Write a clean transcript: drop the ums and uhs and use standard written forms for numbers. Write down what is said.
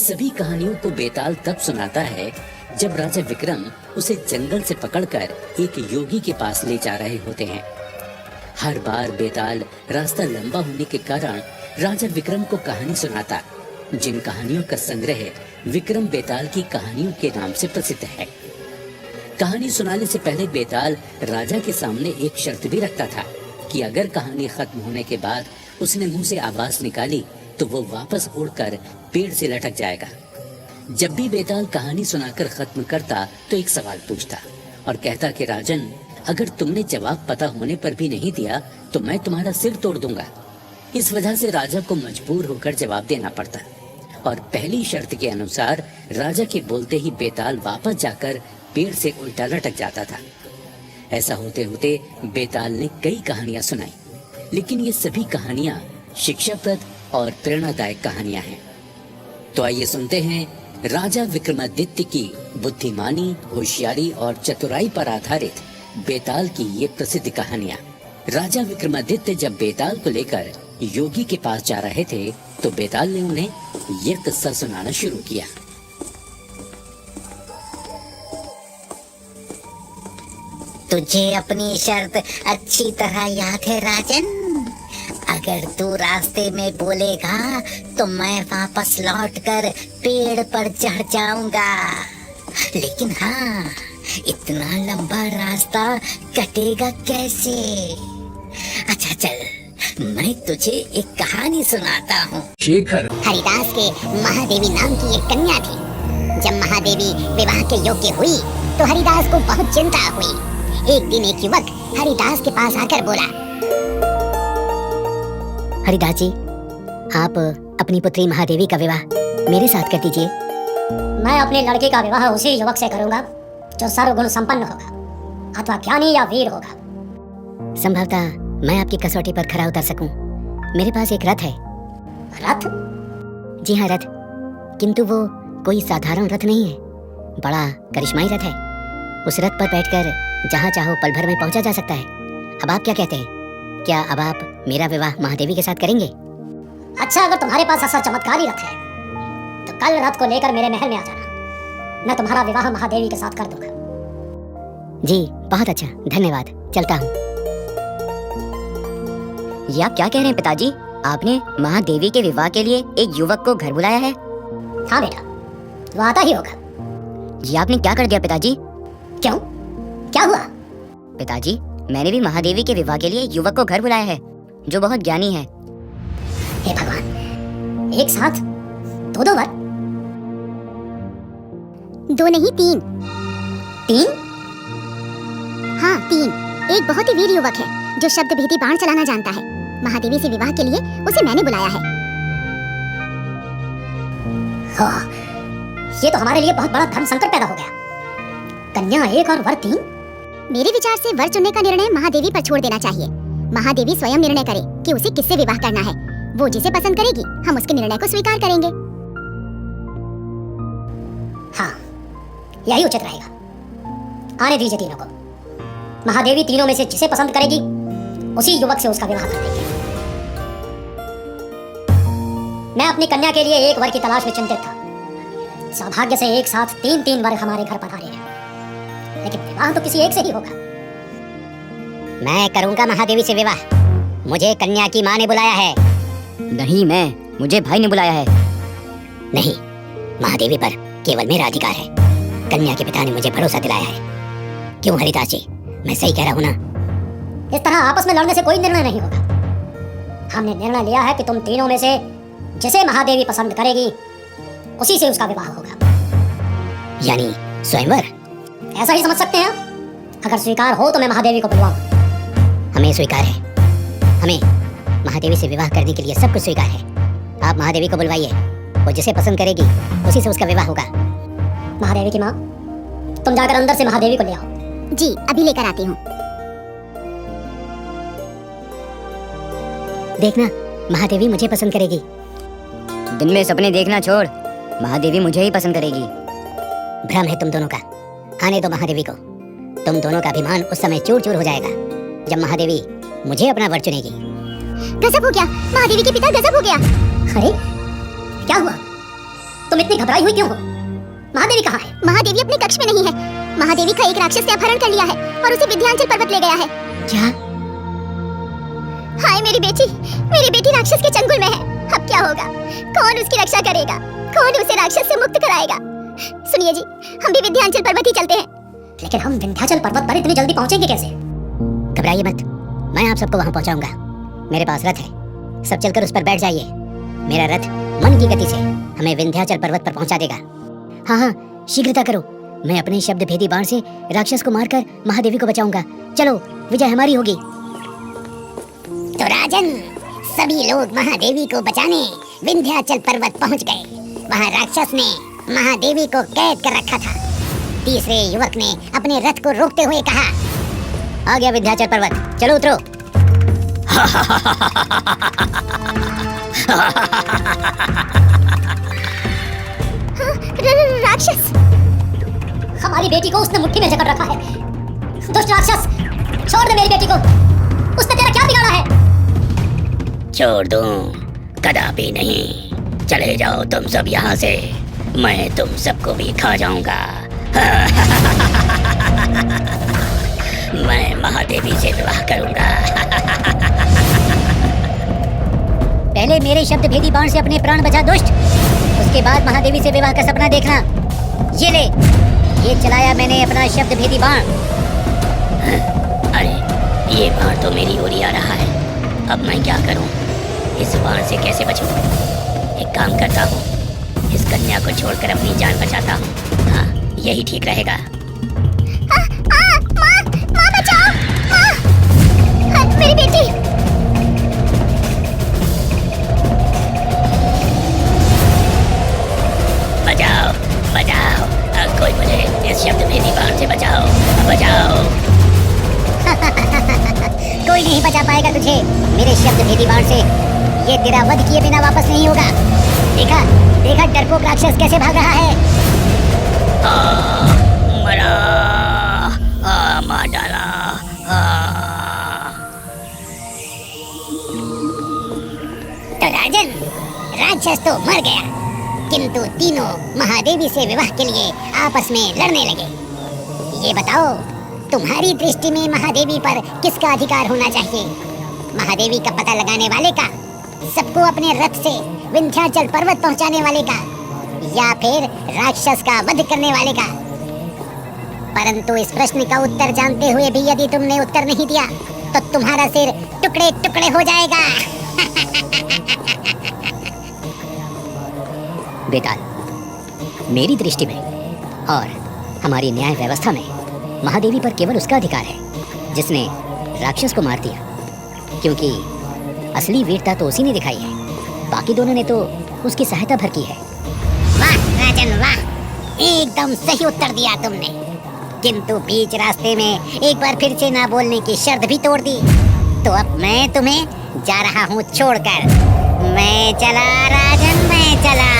सभी कहानियों को बेताल तब सुनाता है जब राजा विक्रम उसे जंगल से पकड़कर एक योगी के पास ले जा रहे होते हैं। हर बार बेताल रास्ता लंबा होने के कारण राजा विक्रम को कहानी सुनाता, जिन कहानियों का संग्रह विक्रम बेताल की कहानियों के नाम से प्रसिद्ध है। कहानी सुनाने से पहले बेताल राजा के सामने एक शर्त भी रखता था कि अगर कहानी खत्म होने के बाद उसने मुंह से आवाज निकाली तो वो वापस उड़कर पेड़ से लटक जाएगा। जब भी बेताल कहानी सुनाकर खत्म करता तो एक सवाल पूछता और कहता कि राजन, अगर तुमने जवाब पता होने पर भी नहीं दिया तो मैं तुम्हारा सिर तोड़ दूंगा। इस वजह से राजा को मजबूर होकर जवाब देना पड़ता और पहली शर्त के अनुसार राजा के बोलते ही बेताल वापस जाकर पेड़ से उल्टा लटक जाता था। ऐसा होते होते बेताल ने कई कहानियां सुनाई, लेकिन ये सभी कहानियां शिक्षाप्रद और प्रेरणादायक कहानियां हैं। तो आइए सुनते हैं राजा विक्रमादित्य की बुद्धिमानी, होशियारी और चतुराई पर आधारित बेताल की ये प्रसिद्ध कहानियां। राजा विक्रमादित्य जब बेताल को लेकर योगी के पास जा रहे थे तो बेताल ने उन्हें यह किस्सा सुनाना शुरू किया। तुझे अपनी शर्त अच्छी तरह याद है राजन? अगर तू रास्ते में बोलेगा तो मैं वापस लौटकर पेड़ पर चढ़ जाऊंगा। लेकिन हाँ, इतना लंबा रास्ता कटेगा कैसे? अच्छा चल, मैं तुझे एक कहानी सुनाता हूँ। शेखर हरिदास के महादेवी नाम की एक कन्या थी। जब महादेवी विवाह के योग्य हुई तो हरिदास को बहुत चिंता हुई। एक दिन एक युवक हरिदास के पास आकर बोला, हरिदास जी, आप अपनी पुत्री महादेवी का विवाह मेरे साथ कर दीजिए। मैं अपने लड़के का विवाह उसी युवक से करूंगा जो सर्वगुण संपन्न होगा अथवा ज्ञानी या वीर होगा। संभवतः मैं आपकी कसौटी पर खरा उतर सकूं। मेरे पास एक रथ है। रथ? जी हाँ, रथ। किंतु वो कोई साधारण रथ नहीं है, बड़ा करिश्माई रथ है। उस रथ पर बैठकर जहाँ चाहो पल भर में पहुंचा जा सकता है। अब आप क्या कहते हैं? क्या अब आप मेरा विवाह महादेवी के साथ करेंगे? अच्छा, अगर तुम्हारे पास ऐसा चमत्कारी रथ है तो कल रथ को लेकर मेरे महल में आ जाना। मैं तुम्हारा विवाह महादेवी के साथ कर दूंगा। जी बहुत अच्छा, धन्यवाद। चलता हूँ। ये आप क्या कह रहे हैं पिताजी? आपने महादेवी के विवाह के लिए एक युवक को घर बुलाया है? हाँ बेटा, वो आता ही होगा। ये आपने क्या कर दिया पिताजी? क्यों, क्या हुआ? पिताजी, मैंने भी महादेवी के विवाह के लिए एक युवक को घर बुलाया है जो बहुत ज्ञानी है। हे भगवान, एक साथ दो वर? दो नहीं, तीन। तीन? हाँ, तीन। एक बहुत ही वीर युवक है जो शब्द भेदी बाण चलाना जानता है। महादेवी से विवाह के लिए उसे मैंने बुलाया है। हाँ, ये तो हमारे लिए बहुत बड़ा धर्म संकट पैदा हो गया। कन्या एक और वर तीन? मेरे विचार से वर चुनने का निर्णय महादेवी पर छोड़ देना चाहिए। महादेवी स्वयं निर्णय करे कि उसे किससे विवाह करना है। वो जिसे पसंद करेगी हम उसके निर्णय को स्वीकार करेंगे। हाँ, यही उचित रहेगा। आने दीजिए तीनों को। महादेवी तीनों में से जिसे पसंद करेगी उसी युवक से उसका विवाह कर देगी। मैं अपनी कन्या के लिए एक वर की तलाश में चिंतित था। सौभाग्य से एक साथ तीन वर हमारे घर पधारे हैं, लेकिन विवाह तो किसी एक से ही होगा। मैं करूंगा महादेवी से विवाह। मुझे कन्या की माँ ने बुलाया है। नहीं, मुझे भाई ने बुलाया है। नहीं, महादेवी पर केवल मेरा अधिकार है। कन्या के पिता ने मुझे भरोसा दिलाया है। क्यों हरिदास जी, मैं सही कह रहा हूँ ना? इस तरह आपस में लड़ने से कोई निर्णय नहीं होगा। हमने निर्णय लिया है कि तुम तीनों में से जिसे महादेवी पसंद करेगी उसी से उसका विवाह होगा। यानी स्वयंवर? ऐसा ही समझ सकते हैं आप। अगर स्वीकार हो तो मैं महादेवी को बुलवाऊं। हमें स्वीकार है। हमें महादेवी से विवाह करने के लिए सब कुछ स्वीकार है। आप महादेवी को बुलवाइए। वो जिसे पसंद करेगी उसी से उसका विवाह होगा। महादेवी की माँ, तुम जाकर अंदर से महादेवी को ले आओ। जी, अभी लेकर आती हूँ। देखना, महादेवी मुझे पसंद करेगी। दिन में सपने देखना छोड़, महादेवी मुझे ही पसंद करेगी। भ्रम है तुम दोनों का। आने दो महादेवी को। तुम दोनों का अभिमान उस समय चूर चूर हो जाएगा जब महादेवी मुझे अपना वर चुनेगी। गजब हो गया, महादेवी के पिता गजब हो गया। अरे क्या हुआ? तुम इतनी घबराई हुई क्यों हो? महादेवी कहाँ है? महादेवी अपने कक्ष में नहीं है। महादेवी का एक राक्षस ने अपहरण कर लिया है और उसे विंध्याचल पर्वत ले गया है। क्या? हाय मेरी बेटी राक्षस के चंगुल में है। अब क्या होगा? कौन उसकी रक्षा करेगा? कौन उसे राक्षस से मुक्त कराएगा? सुनिए जी, हम भी विंध्याचल पर्वत ही चलते हैं। लेकिन हम विंध्याचल पर्वत पर इतनी जल्दी पहुंचेंगे कैसे? घबराइए मत, मैं आप सबको वहां पहुंचाऊंगा। मेरे पास रथ है, सब चलकर उस पर बैठ जाइए। मेरा रथ मन की गति से हमें विंध्याचल पर्वत पर पहुंचा देगा। हाँ हाँ, शीघ्रता करो। मैं अपने शब्द भेदी बाण से राक्षस को मारकर महादेवी को बचाऊंगा। चलो, विजय हमारी होगी। तो राजन, सभी लोग महादेवी को बचाने विंध्याचल पर्वत पहुंच गए। वहां राक्षस ने महादेवी को कैद कर रखा था। तीसरे युवक ने अपने रथ को रोकते हुए कहा, आ गया विंध्याचल पर्वत, चलो उतरो। राक्षस, हमारी बेटी को उसने मुट्ठी में जकड़ रखा है। दुष्ट राक्षस, छोड़ दे मेरी बेटी को। उसने तेरा क्या बिगाड़ा है? छोड़ दूं? कदापि नहीं। चले जाओ तुम सब यहाँ से, मैं तुम सबको भी खा जाऊंगा। मैं महादेवी से विवाह करूंगा। पहले मेरे शब्द भेदी बाण से अपने प्राण बचा दुष्ट, उसके बाद महादेवी से विवाह का सपना देखना। ये ले, ये चलाया मैंने अपना शब्द भेदी बाण। अरे, ये बाण तो मेरी ओर ही आ रहा है। अब मैं क्या करूं? इस बाण से कैसे बचूं? एक काम करता हूं, इस कन्या को छोड़कर अपनी जान बचाता हूं। हाँ, यही ठीक रहेगा। माँ बचाओ, माँ, मेरी बेटी। बचाओ, बचाओ, कोई मुझे इस शब्द भेदी बाण से बचाओ, बचाओ। कोई नहीं बचा पाएगा तुझे मेरे शब्द भेदी बाण से। ये तेरा वध किए बिना वापस नहीं होगा। देखा देखा डरपोक राक्षस कैसे भाग रहा है। मरा, मार डाला। तो राजन, राक्षस तो मर गया, किंतु तीनों महादेवी से विवाह के लिए आपस में लड़ने लगे। ये बताओ, तुम्हारी दृष्टि में महादेवी पर किसका अधिकार होना चाहिए? महादेवी का पता लगाने वाले का, सबको अपने रथ से विंध्याचल पर्वत पहुंचाने वाले का, या फिर राक्षस का वध करने वाले का? परंतु इस प्रश्न का उत्तर जानते हुए भी यदि तुमने उत्तर नहीं दिया तो तुम्हारा सिर टुकड़े टुकड़े हो जाएगा। बेताल, मेरी दृष्टि में और हमारी न्याय व्यवस्था में महादेवी पर केवल उसका अधिकार है जिसने राक्षस को मार दिया, क्योंकि असली वीरता तो उसी ने दिखाई है। बाकी दोनों ने तो उसकी सहायता भर की है। वाह राजन वाह, एकदम सही उत्तर दिया तुमने, किंतु बीच रास्ते में एक बार फिर से ना बोलने की शर्त भी तोड़ दी। तो अब मैं तुम्हें जा रहा हूँ छोड़कर। मैं चला राजन, मैं चला।